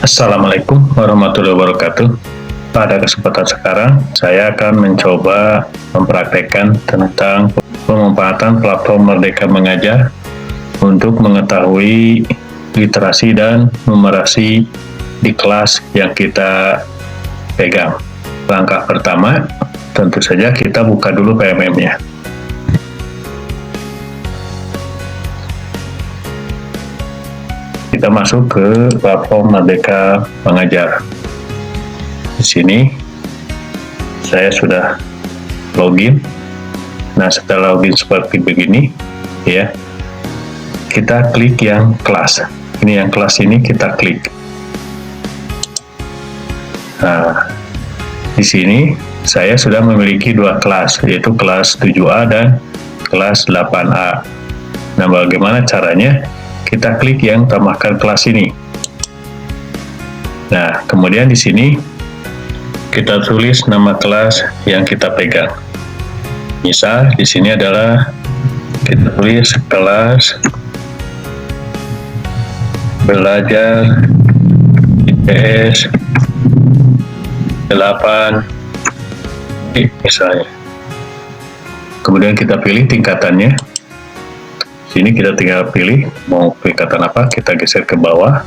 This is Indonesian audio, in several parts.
Assalamualaikum warahmatullahi wabarakatuh. Pada kesempatan sekarang, saya akan mencoba mempraktekkan tentang pemanfaatan platform Merdeka Mengajar untuk mengetahui literasi dan numerasi di kelas yang kita pegang. Langkah pertama, tentu saja kita buka dulu PMM-nya. Kita masuk ke platform Merdeka Mengajar. Di sini saya sudah login. Nah, setelah login seperti begini, ya, kita klik yang kelas. Ini yang kelas ini kita klik. Nah, di sini saya sudah memiliki dua kelas, yaitu kelas 7A dan kelas 8A. Nah, bagaimana caranya? Kita klik yang tambahkan kelas ini. Nah, kemudian di sini kita tulis nama kelas yang kita pegang. Misal di sini adalah kita tulis kelas belajar IPS 8 misalnya. Kemudian kita pilih tingkatannya. Sini kita tinggal pilih mau tingkatan apa, kita geser ke bawah.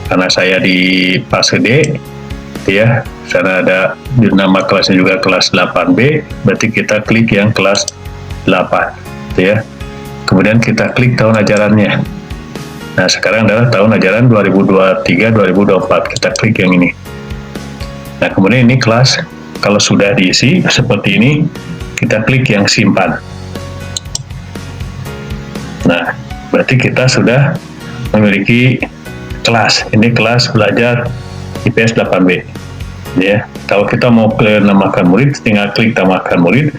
Karena saya di fase D, ya, sana ada di nama kelasnya juga kelas 8B, berarti kita klik yang kelas 8, ya. Kemudian kita klik tahun ajarannya. Nah, sekarang adalah tahun ajaran 2023-2024, kita klik yang ini. Nah, kemudian ini kelas, kalau sudah diisi seperti ini, kita klik yang simpan. Nah, berarti kita sudah memiliki kelas. Ini kelas belajar IPS 8B. Ya, kalau kita mau menambahkan murid, tinggal klik tambahkan murid.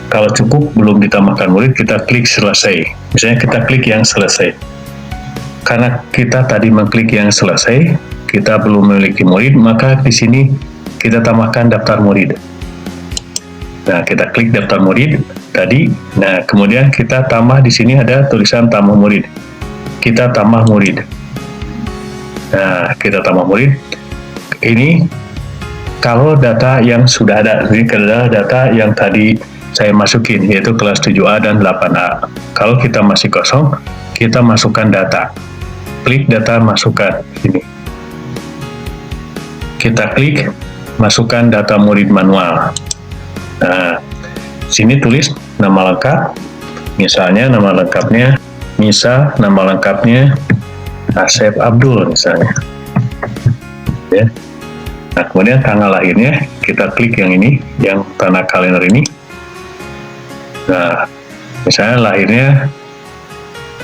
Kalau cukup belum ditambahkan murid, kita klik selesai. Misalnya kita klik yang selesai. Karena kita tadi mengklik yang selesai, kita belum memiliki murid, maka di sini kita tambahkan daftar murid. Nah, kita klik daftar murid tadi. Nah, kemudian kita tambah di sini ada tulisan tambah murid. Kita tambah murid. Nah, kita tambah murid. Ini kalau data yang sudah ada, ini adalah data yang tadi saya masukin, yaitu kelas 7A dan 8A. Kalau kita masih kosong, kita masukkan data. Klik data masukkan ini. Kita klik masukkan data murid manual. Nah, sini tulis nama lengkap, misalnya nama lengkapnya nama lengkapnya Asep Abdul misalnya, ya. Nah, kemudian tanggal lahirnya kita klik yang ini, yang tanda kalender ini. Nah, misalnya lahirnya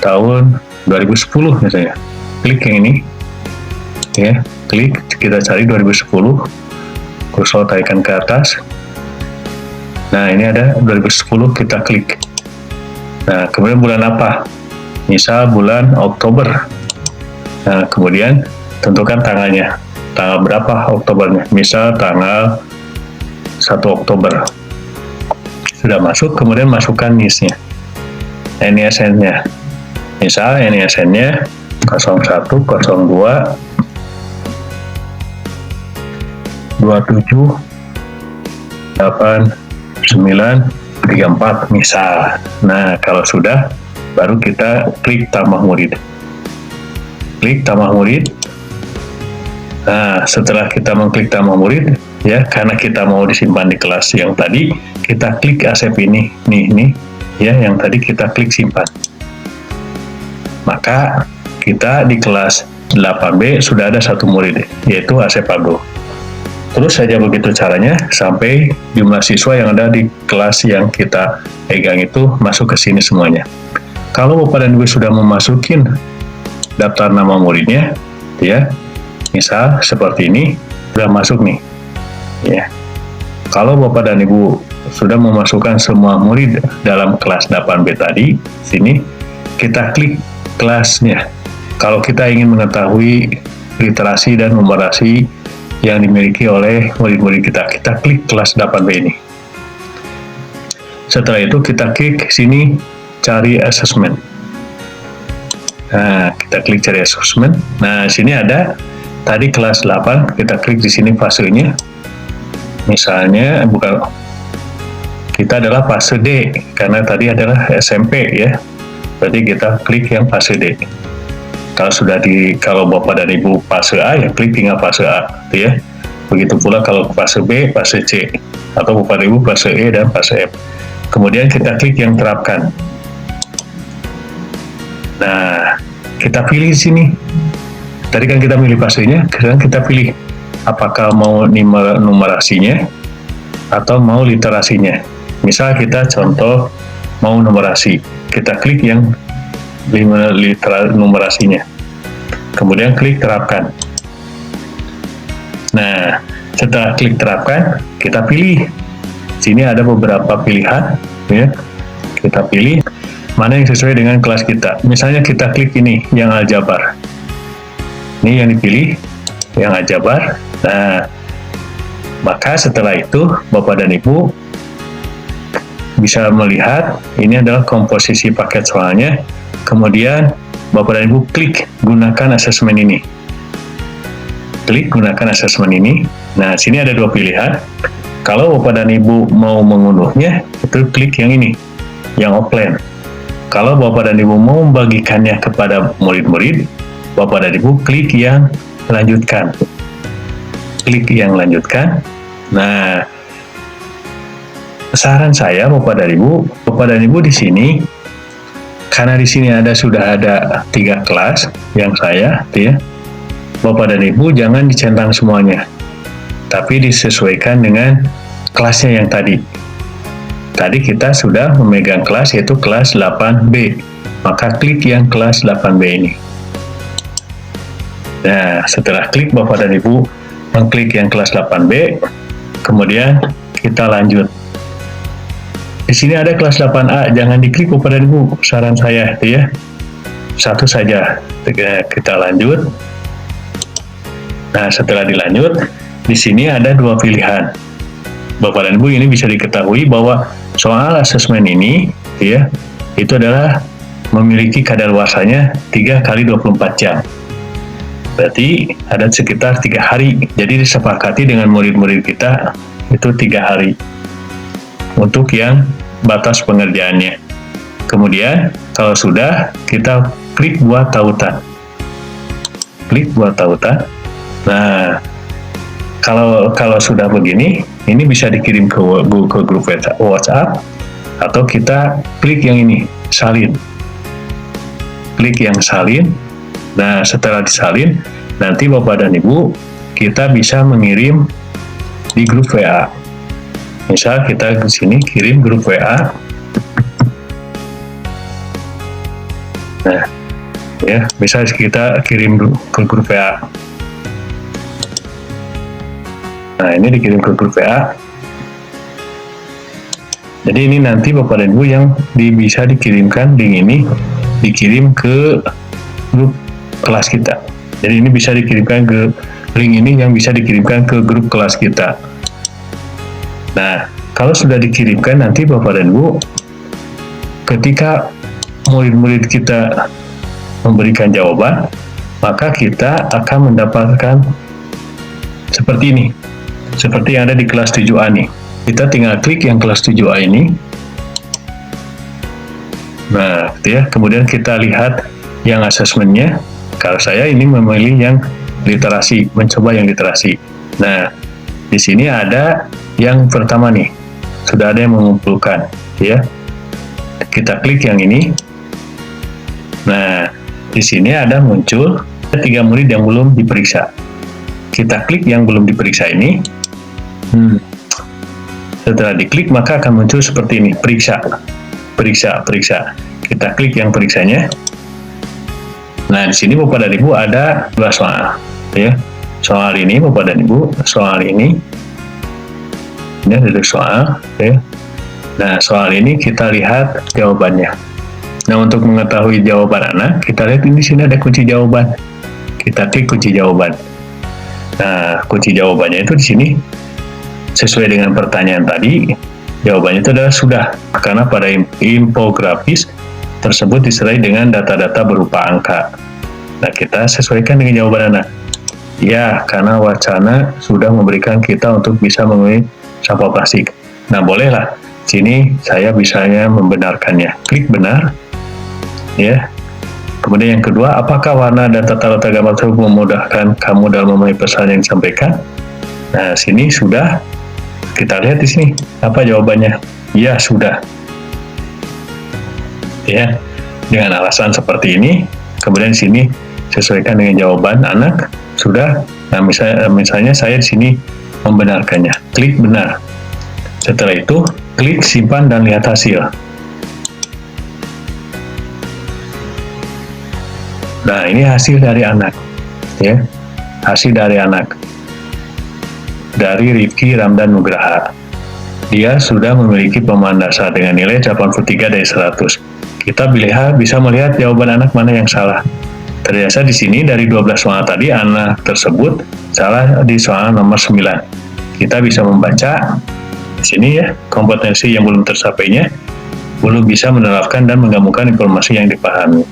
tahun 2010 misalnya, klik yang ini, ya, klik, kita cari 2010, kursor tarikan ke atas. Nah, ini ada 2010, kita klik. Nah, kemudian bulan apa? Misal bulan Oktober. Nah, kemudian tentukan tanggalnya. Tanggal berapa Oktobernya? Misal tanggal 1 Oktober. Sudah masuk, kemudian masukkan NIS-nya. NISN-nya. Misal NISN-nya 01, 02, 27, 8, 934 misal. Nah, kalau sudah, baru kita klik tambah murid. Klik tambah murid. Nah, setelah kita mengklik tambah murid, ya, karena kita mau disimpan di kelas yang tadi, kita klik Asep ini, nih, ya, yang tadi kita klik simpan. Maka kita di kelas 8B sudah ada satu murid, yaitu Asep Abdul. Terus saja begitu caranya sampai jumlah siswa yang ada di kelas yang kita pegang itu masuk ke sini semuanya. Kalau Bapak dan Ibu sudah memasukin daftar nama muridnya, ya, misal seperti ini, sudah masuk nih, ya. Kalau Bapak dan Ibu sudah memasukkan semua murid dalam kelas 8B tadi, sini kita klik kelasnya. Kalau kita ingin mengetahui literasi dan numerasi yang dimiliki oleh murid-murid kita, kita klik kelas 8B ini. Setelah itu kita klik sini cari assessment. Nah, kita klik cari assessment. Nah, sini ada tadi kelas 8, kita klik di sini fasenya. Misalnya bukan, kita adalah fase D karena tadi adalah SMP ya. Berarti kita klik yang fase D. Kalau Bapak dan Ibu fase A, ya klik tinggal fase A, gitu ya. Begitu pula kalau fase B, fase C, atau Bapak dan Ibu fase E dan fase F. Kemudian kita klik yang terapkan. Nah, kita pilih di sini. Tadi kan kita pilih fasenya, sekarang kita pilih apakah mau numerasinya atau mau literasinya. Misal kita contoh mau numerasi, kita klik yang numerasinya, kemudian klik terapkan. Nah, setelah klik terapkan, kita pilih. Sini ada beberapa pilihan, ya. Kita pilih mana yang sesuai dengan kelas kita. Misalnya kita klik ini, yang aljabar. Ini yang dipilih, yang aljabar. Nah, maka setelah itu Bapak dan Ibu bisa melihat ini adalah komposisi paket soalnya. Kemudian Bapak dan Ibu klik gunakan asesmen ini. Klik gunakan asesmen ini. Nah, sini ada dua pilihan. Kalau Bapak dan Ibu mau mengunduhnya, itu klik yang ini, yang offline. Kalau Bapak dan Ibu mau membagikannya kepada murid-murid, Bapak dan Ibu klik yang lanjutkan. Klik yang lanjutkan. Nah, saran saya Bapak dan Ibu di sini, karena di sini sudah ada 3 kelas yang saya, ya. Bapak dan Ibu jangan dicentang semuanya, tapi disesuaikan dengan kelasnya yang tadi. Tadi kita sudah memegang kelas yaitu kelas 8B, maka klik yang kelas 8B ini. Nah, setelah klik Bapak dan Ibu mengklik yang kelas 8B, kemudian kita lanjut. Di sini ada kelas 8A, jangan diklik Bapak dan Ibu, saran saya ya. Satu saja. Kita lanjut. Nah, setelah dilanjut, di sini ada 2 pilihan. Bapak dan Ibu ini bisa diketahui bahwa soal asesmen ini ya, itu adalah memiliki kadaluarsanya 3 kali 24 jam. Berarti ada sekitar 3 hari. Jadi disepakati dengan murid-murid kita itu 3 hari untuk yang batas pengerjaannya. Kemudian kalau sudah, kita klik buat tautan. Klik buat tautan. Nah, kalau sudah begini, ini bisa dikirim ke grup WhatsApp atau kita klik yang ini, salin. Klik yang salin. Nah, setelah disalin, nanti Bapak dan Ibu kita bisa mengirim di grup WA. Misal kita di sini kirim grup WA. Nah, ya, bisa kita kirim ke grup WA. Nah, ini dikirim ke grup WA. Jadi ini nanti Bapak dan Ibu yang bisa dikirimkan link ini dikirim ke grup kelas kita. Jadi ini bisa dikirimkan ke link ini yang bisa dikirimkan ke grup kelas kita. Nah, kalau sudah dikirimkan nanti Bapak dan Ibu ketika murid-murid kita memberikan jawaban, maka kita akan mendapatkan seperti ini. Seperti yang ada di kelas 7A nih. Kita tinggal klik yang kelas 7A ini. Nah, gitu ya. Kemudian kita lihat yang asesmennya. Kalau saya ini memilih yang literasi, mencoba yang literasi. Nah, di sini ada yang pertama nih, sudah ada yang mengumpulkan, ya. Kita klik yang ini. Nah, di sini ada muncul 3 murid yang belum diperiksa. Kita klik yang belum diperiksa ini. Setelah diklik maka akan muncul seperti ini, periksa. Kita klik yang periksanya. Nah, di sini Bapak dan Ibu ada 2 soal, ya. Soal ini Bapak dan Ibu, soal ini ada 2 soal, ya. Nah, soal ini kita lihat jawabannya. Nah, untuk mengetahui jawaban anak, kita lihat di sini ada kunci jawaban. Kita klik kunci jawaban. Nah, kunci jawabannya itu di sini sesuai dengan pertanyaan tadi. Jawabannya itu adalah sudah, karena pada infografis tersebut disertai dengan data-data berupa angka. Nah, kita sesuaikan dengan jawaban anak. Ya, karena wacana sudah memberikan kita untuk bisa mengurangi sampah plastik. Nah, bolehlah. Sini saya bisanya membenarkannya. Klik benar. Ya. Kemudian yang kedua, apakah warna dan tata letak gambar tersebut memudahkan kamu dalam memahami pesan yang disampaikan? Nah, sini sudah. Kita lihat di sini. Apa jawabannya? Ya, sudah. Ya. Dengan alasan seperti ini, kemudian di sini sesuaikan dengan jawaban anak. Sudah. Nah, misalnya saya di sini membenarkannya. Klik benar. Setelah itu, klik simpan dan lihat hasil. Nah, ini hasil dari anak, ya, hasil dari anak, dari Rifki Ramdan Nugraha. Dia sudah memiliki pemahaman dasar dengan nilai 83 dari 100. Kita bisa melihat jawaban anak mana yang salah. Ternyata di sini dari 12 soal tadi, anak tersebut salah di soal nomor 9. Kita bisa membaca di sini ya, kompetensi yang belum tersapainya, belum bisa menerapkan dan menggabungkan informasi yang dipahami.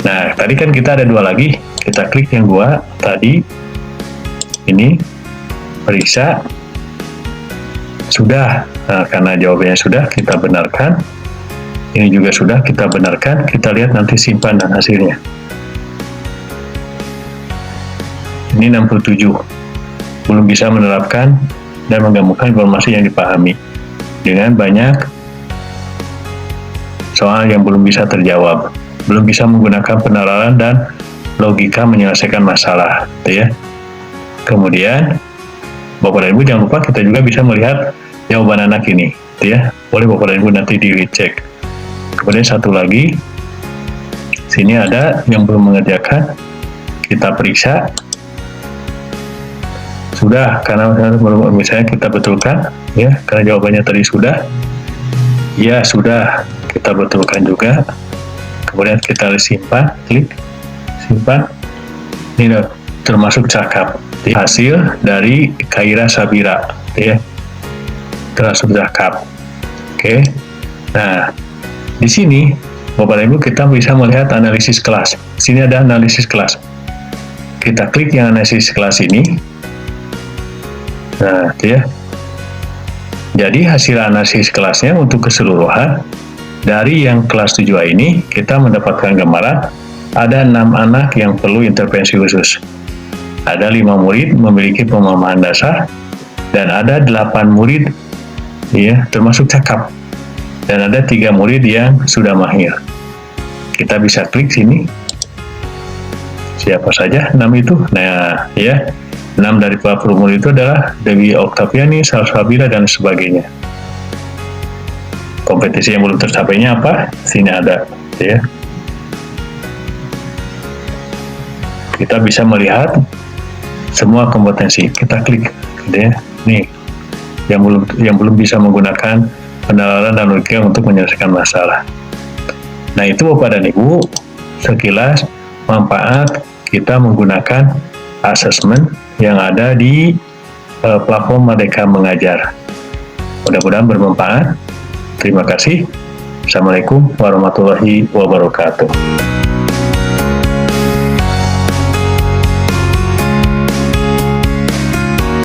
Nah, tadi kan kita ada dua lagi, kita klik yang dua tadi, ini, periksa, sudah. Nah, karena jawabannya sudah, kita benarkan, ini juga sudah, kita benarkan, kita lihat nanti simpan dan hasilnya. Ini 67, belum bisa menerapkan dan menggabungkan informasi yang dipahami, dengan banyak soal yang belum bisa terjawab. Belum bisa menggunakan penalaran dan logika menyelesaikan masalah, ya. Kemudian, Bapak dan Ibu jangan lupa kita juga bisa melihat jawaban anak ini, ya. Boleh Bapak dan Ibu nanti dicek. Kemudian satu lagi, sini ada yang belum mengerjakan, kita periksa. Sudah, karena misalnya kita betulkan, ya, karena jawabannya tadi sudah. Ya, sudah, kita betulkan juga. Kemudian kita simpan, klik simpan. Ini termasuk cakap. Hasil dari Khaira Sabira, ya, termasuk cakap. Oke. Nah, di sini Bapak dan Ibu kita bisa melihat analisis kelas. Sini ada analisis kelas. Kita klik yang analisis kelas ini. Nah, ya. Jadi hasil analisis kelasnya untuk keseluruhan. Dari yang kelas 7A ini, kita mendapatkan gambaran ada 6 anak yang perlu intervensi khusus. Ada 5 murid memiliki pemahaman dasar, dan ada 8 murid, ya, termasuk cakap. Dan ada 3 murid yang sudah mahir. Kita bisa klik sini. Siapa saja 6 itu? Nah, ya, 6 dari 40 murid itu adalah Dewi Oktaviani, Salsabila, dan sebagainya. Kompetisi yang belum tercapainya apa? Sini ada, ya. Kita bisa melihat semua kompetensi. Kita klik, ya. Nih, yang belum bisa menggunakan penalaran dan logika untuk menyelesaikan masalah. Nah, itu Bapak dan Ibu sekilas manfaat kita menggunakan asesmen yang ada di platform Merdeka Mengajar. Mudah-mudahan bermanfaat. Terima kasih. Assalamualaikum warahmatullahi wabarakatuh.